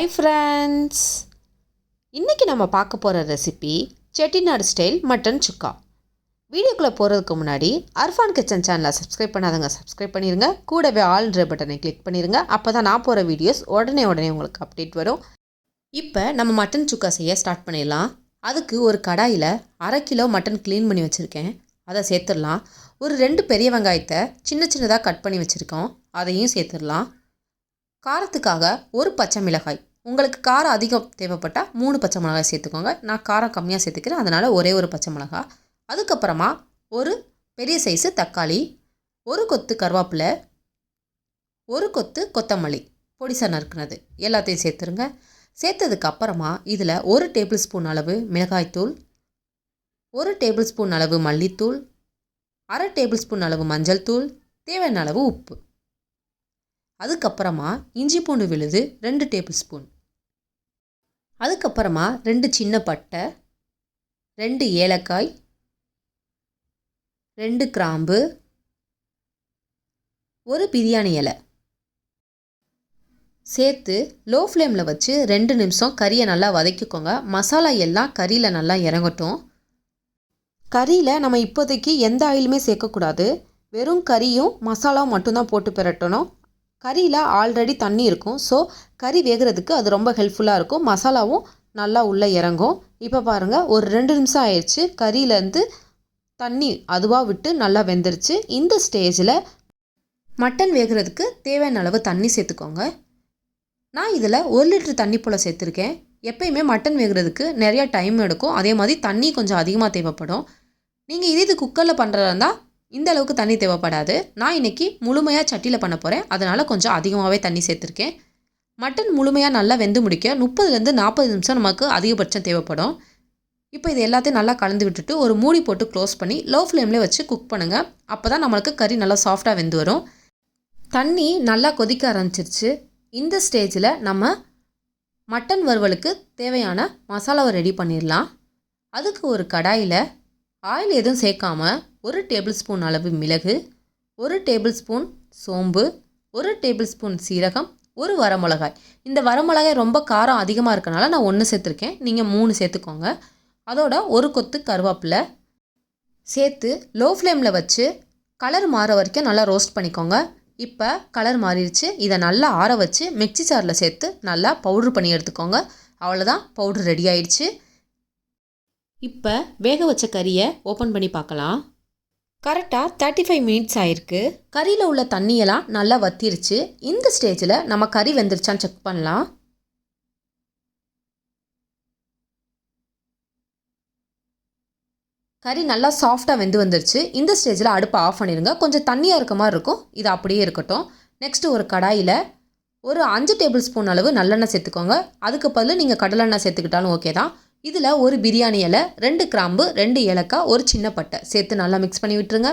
Hi friends, இன்றைக்கி நம்ம பார்க்க போகிற ரெசிபி செட்டிநாடு ஸ்டைல் மட்டன் சுக்கா. வீடியோக்குள்ளே போகிறதுக்கு முன்னாடி அர்ஃபான் கிச்சன் சேனலை சப்ஸ்கிரைப் பண்ணாதவங்க சப்ஸ்கிரைப் பண்ணிடுங்க. கூடவே ஆல்ன்ற பட்டனை கிளிக் பண்ணிடுங்க. அப்போ தான் நான் போகிற வீடியோஸ் உடனே உங்களுக்கு அப்டேட் வரும். இப்போ நம்ம மட்டன் சுக்கா செய்ய ஸ்டார்ட் பண்ணிடலாம். அதுக்கு ஒரு கடாயில் 1/2 கிலோ மட்டன் க்ளீன் பண்ணி வச்சுருக்கேன், அதை சேர்த்துடலாம். ஒரு 2 பெரிய வெங்காயத்தை சின்ன சின்னதாக கட் பண்ணி வச்சுருக்கோம், அதையும் சேர்த்துடலாம். காரத்துக்காக ஒரு பச்சை மிளகாய், உங்களுக்கு காரம் அதிகம் தேவைப்பட்டால் 3 பச்சை மிளகாய் சேர்த்துக்கோங்க. நான் காரம் கம்மியாக சேர்த்துக்கிறேன், அதனால் ஒரே ஒரு பச்சை மிளகாய். அதுக்கப்புறமா ஒரு பெரிய சைஸு தக்காளி, ஒரு கொத்து கருவேப்பிலை, ஒரு கொத்து கொத்தமல்லி பொடிசா நறுக்குனது எல்லாத்தையும் சேர்த்துருங்க. சேர்த்ததுக்கு அப்புறமா இதில் 1 டேபிள் ஸ்பூன் அளவு மிளகாய்த்தூள், 1 டேபிள் ஸ்பூன் அளவு மல்லித்தூள், 1/2 டேபிள் ஸ்பூன் அளவு மஞ்சள் தூள், தேவையான அளவு உப்பு. அதுக்கப்புறமா இஞ்சி பூண்டு விழுது 2 டேபிள் ஸ்பூன். அதுக்கப்புறமா 2 சின்ன பட்டை, 2 ஏலக்காய், 2 கிராம்பு, ஒரு பிரியாணி இலை சேர்த்து லோ ஃப்ளேமில் வச்சு 2 நிமிஷம் கறியை நல்லா வதக்கிக்கோங்க. மசாலா எல்லாம் கறியில் நல்லா இறங்கட்டும். கறியில் நம்ம இப்போதைக்கு எந்த ஆயிலுமே சேர்க்கக்கூடாது, வெறும் கறியும் மசாலாவும் மட்டும்தான் போட்டு பிரட்டணும். கறியில் ஆல்ரெடி தண்ணி இருக்கும், ஸோ கறி வேகிறதுக்கு அது ரொம்ப ஹெல்ப்ஃபுல்லாக இருக்கும். மசாலாவும் நல்லா உள்ளே இறங்கும். இப்போ பாருங்கள், ஒரு 2 நிமிஷம் ஆயிடுச்சு. கறியிலேருந்து தண்ணி அதுவாக விட்டு நல்லா வெந்துருச்சு. இந்த ஸ்டேஜில் மட்டன் வேகிறதுக்கு தேவையான அளவு தண்ணி சேர்த்துக்கோங்க. நான் இதில் 1 லிட்டர் தண்ணி போல் சேர்த்துருக்கேன். எப்பயுமே மட்டன் வேகிறதுக்கு நிறையா டைம் எடுக்கும், அதே மாதிரி தண்ணி கொஞ்சம் அதிகமாக தேவைப்படும். நீங்கள் இது குக்கரில் பண்ணுறதா இருந்தால் இந்த அளவுக்கு தண்ணி தேவைப்படாது. நான் இன்றைக்கி முழுமையாக சட்டியில் பண்ண போகிறேன், அதனால் கொஞ்சம் அதிகமாகவே தண்ணி சேர்த்துருக்கேன். மட்டன் முழுமையாக நல்லா வெந்து முடிக்க 30லேருந்து 40 நிமிஷம் நமக்கு அதிகபட்சம் தேவைப்படும். இப்போ இது எல்லாத்தையும் நல்லா கலந்து விட்டுட்டு ஒரு மூடி போட்டு க்ளோஸ் பண்ணி லோ ஃப்ளேம்லேயே வச்சு குக் பண்ணுங்கள். அப்போ தான் நம்மளுக்கு கறி நல்லா சாஃப்டாக வெந்து வரும். தண்ணி நல்லா கொதிக்க ஆரம்பிச்சிருச்சு. இந்த ஸ்டேஜில் நம்ம மட்டன் வறுவலுக்கு தேவையான மசாலாவை ரெடி பண்ணிடலாம். அதுக்கு ஒரு கடாயில் ஆயில் எதுவும் சேர்க்காமல் 1 டேபிள் ஸ்பூன் அளவு மிளகு, 1 டேபிள் ஸ்பூன் சோம்பு, 1 டேபிள் ஸ்பூன் சீரகம், ஒரு வரமிளகாய். இந்த வரமிளகாய் ரொம்ப காரம் அதிகமாக இருக்கனால நான் 1 சேர்த்துருக்கேன், நீங்கள் 3 சேர்த்துக்கோங்க. அதோட ஒரு கொத்து கருவேப்பிலை சேர்த்து லோ ஃப்ளேமில் வச்சு கலர் மாற வரைக்கும் நல்லா ரோஸ்ட் பண்ணிக்கோங்க. இப்போ கலர் மாறிடுச்சு. இதை நல்லா ஆற வச்சு மிக்ஸி ஜாரில் சேர்த்து நல்லா பவுட்ரு பண்ணி எடுத்துக்கோங்க. அவ்வளோதான், பவுட்ரு ரெடி ஆயிடுச்சு. இப்போ வேக வச்ச கறியை ஓப்பன் பண்ணி பார்க்கலாம். கரெக்டாக 35 மினிட்ஸ் ஆயிருக்கு. கறியில் உள்ள தண்ணியெல்லாம் நல்லா வத்திருச்சு. இந்த ஸ்டேஜில் நம்ம கறி வெந்துருச்சான்னு செக் பண்ணலாம். கறி நல்லா சாஃப்டாக வெந்து வந்துருச்சு. இந்த ஸ்டேஜில் அடுப்பை ஆஃப் பண்ணிடுங்க. கொஞ்சம் தண்ணியாக இருக்க மாதிரி இருக்கும், இது அப்படியே இருக்கட்டும். நெக்ஸ்ட்டு ஒரு கடாயில் ஒரு 5 டேபிள் ஸ்பூன் அளவு நல்லெண்ணெய் சேர்த்துக்கோங்க. அதுக்கு பதில் நீங்கள் கடலெண்ணெய் சேர்த்துக்கிட்டாலும் ஓகே தான். இதில் ஒரு பிரியாணி இலை, 2 கிராம்பு, 2 ஏலக்காய், ஒரு சின்ன பட்டை சேர்த்து நல்லா மிக்ஸ் பண்ணி விட்டுருங்க.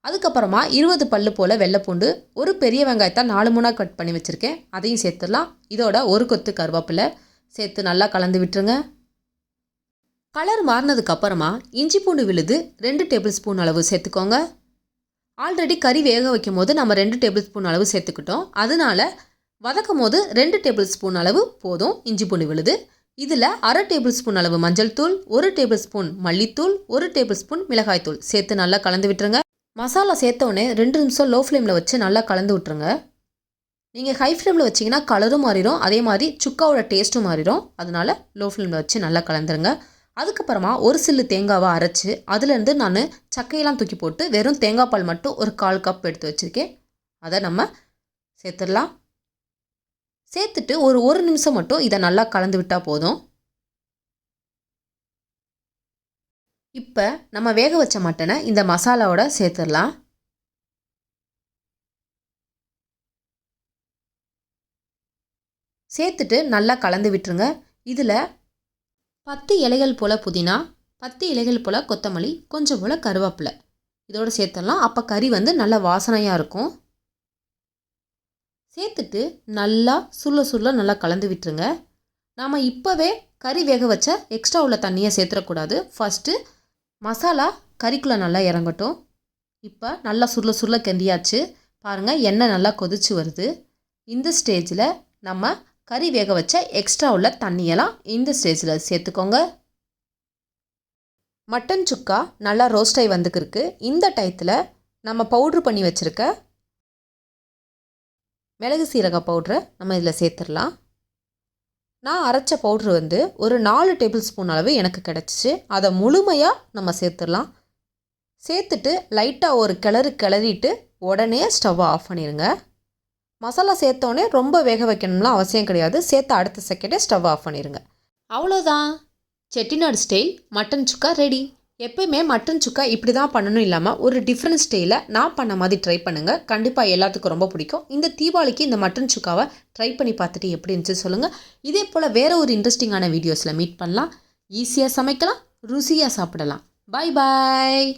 அதுக்கப்புறமா 20 பல்லு போல் வெள்ளைப்பூண்டு, ஒரு பெரிய வெங்காயத்தை 4 3 கட் பண்ணி வச்சுருக்கேன், அதையும் சேர்த்துடலாம். இதோட ஒரு கொத்து கருவேப்பிலை சேர்த்து நல்லா கலந்து விட்டுருங்க. கலர் மாறினதுக்கப்புறமா இஞ்சி பூண்டு விழுது 2 டேபிள் ஸ்பூன் அளவு சேர்த்துக்கோங்க. ஆல்ரெடி கறி வேக வைக்கும் போது நம்ம 2 டேபிள் ஸ்பூன் அளவு சேர்த்துக்கிட்டோம், அதனால் வதக்கும் போது 2 டேபிள் ஸ்பூன் அளவு போதும் இஞ்சி பூண்டு விழுது. இதில் 1/2 டேபிள் ஸ்பூன் அளவு மஞ்சள் தூள், 1 டேபிள் ஸ்பூன் மல்லித்தூள், 1 டேபிள் ஸ்பூன் மிளகாய்த்தூள் சேர்த்து நல்லா கலந்து விட்டுருங்க. மசாலா சேர்த்தோடனே 2 நிமிஷம் லோ ஃப்ளேமில் வச்சு நல்லா கலந்து விட்டுருங்க. நீங்கள் ஹை ஃப்ளேமில் வச்சிங்கன்னா கலரும் மாறிடும், அதே மாதிரி சுக்காவோட டேஸ்ட்டும் மாறிடும். அதனால் லோ ஃப்ளேமில் வச்சு நல்லா கலந்துருங்க. அதுக்கப்புறமா ஒரு சில்லு தேங்காவை அரைச்சி அதுலேருந்து நான் சக்கையெல்லாம் தூக்கி போட்டு வெறும் தேங்காய் பால் மட்டும் ஒரு 1/4 கப் எடுத்து வச்சுருக்கேன், அதை நம்ம சேர்த்துடலாம். சேர்த்துட்டு ஒரு நிமிஷம் மட்டும் இதை நல்லா கலந்து விட்டால் போதும். இப்போ நம்ம வேக வச்ச மட்டனை இந்த மசாலாவோட சேர்த்துடலாம். சேர்த்துட்டு நல்லா கலந்து விட்டுருங்க. இதில் 10 இலைகள் போல் புதினா, 10 இலைகள் போல் கொத்தமல்லி, கொஞ்சம் போல் கருவேப்பிலை இதோடு சேர்த்துடலாம். அப்போ கறி நல்லா வாசனையாக இருக்கும். சேர்த்துட்டு நல்லா சுள்ள நல்லா கலந்து விட்டுருங்க. நாம் இப்போவே கறி வேக வச்ச எக்ஸ்ட்ரா உள்ள தண்ணியை சேர்த்துடக்கூடாது. ஃபஸ்ட்டு மசாலா கறிக்குள்ளே நல்லா இறங்கட்டும். இப்போ நல்லா சுருள கிண்டியாச்சு. பாருங்கள், எண்ணெய் நல்லா கொதிச்சு வருது. இந்த ஸ்டேஜில் நம்ம கறி வேக வச்ச எக்ஸ்ட்ரா உள்ள தண்ணியெல்லாம் இந்த ஸ்டேஜில் சேர்த்துக்கோங்க. மட்டன் சுக்கா நல்லா ரோஸ்ட் ஆகி வந்துக்கிருக்கு. இந்த டயத்தில் நம்ம பவுட்ரு பண்ணி வச்சுருக்க மிளகு சீரக பவுட்ரை நம்ம இதில் சேர்த்துடலாம். நான் அரைச்ச பவுட்ரு ஒரு 4 டேபிள் ஸ்பூன் அளவு எனக்கு கிடச்சிச்சு. அதை முழுமையாக நம்ம சேர்த்துடலாம். சேர்த்துட்டு லைட்டாக ஒரு கிளறிட்டு உடனே ஸ்டவ்வை ஆஃப் பண்ணிடுங்க. மசாலா சேர்த்தோடனே ரொம்ப வேக வைக்கணும்லாம் அவசியம் கிடையாது. சேர்த்து அடுத்த செகண்டே ஸ்டவ் ஆஃப் பண்ணிடுங்க. அவ்வளோதான், செட்டிநாடு ஸ்டைல் மட்டன் சுக்கா ரெடி. எப்பயுமே மட்டன் சுக்கா இப்படி தான் பண்ணணும் இல்லாமல் ஒரு டிஃப்ரெண்ட் ஸ்டைலில் நான் பண்ண மாதிரி ட்ரை பண்ணுங்கள். கண்டிப்பாக எல்லாத்துக்கும் ரொம்ப பிடிக்கும். இந்த தீபாவளிக்கு இந்த மட்டன் சுக்காவை ட்ரை பண்ணி பார்த்துட்டு எப்படி இருந்துச்சு சொல்லுங்கள். இதே போல் வேறு ஒரு இன்ட்ரெஸ்டிங்கான வீடியோஸில் மீட் பண்ணலாம். ஈஸியாக சமைக்கலாம், ருசியாக சாப்பிடலாம். பாய் பாய்.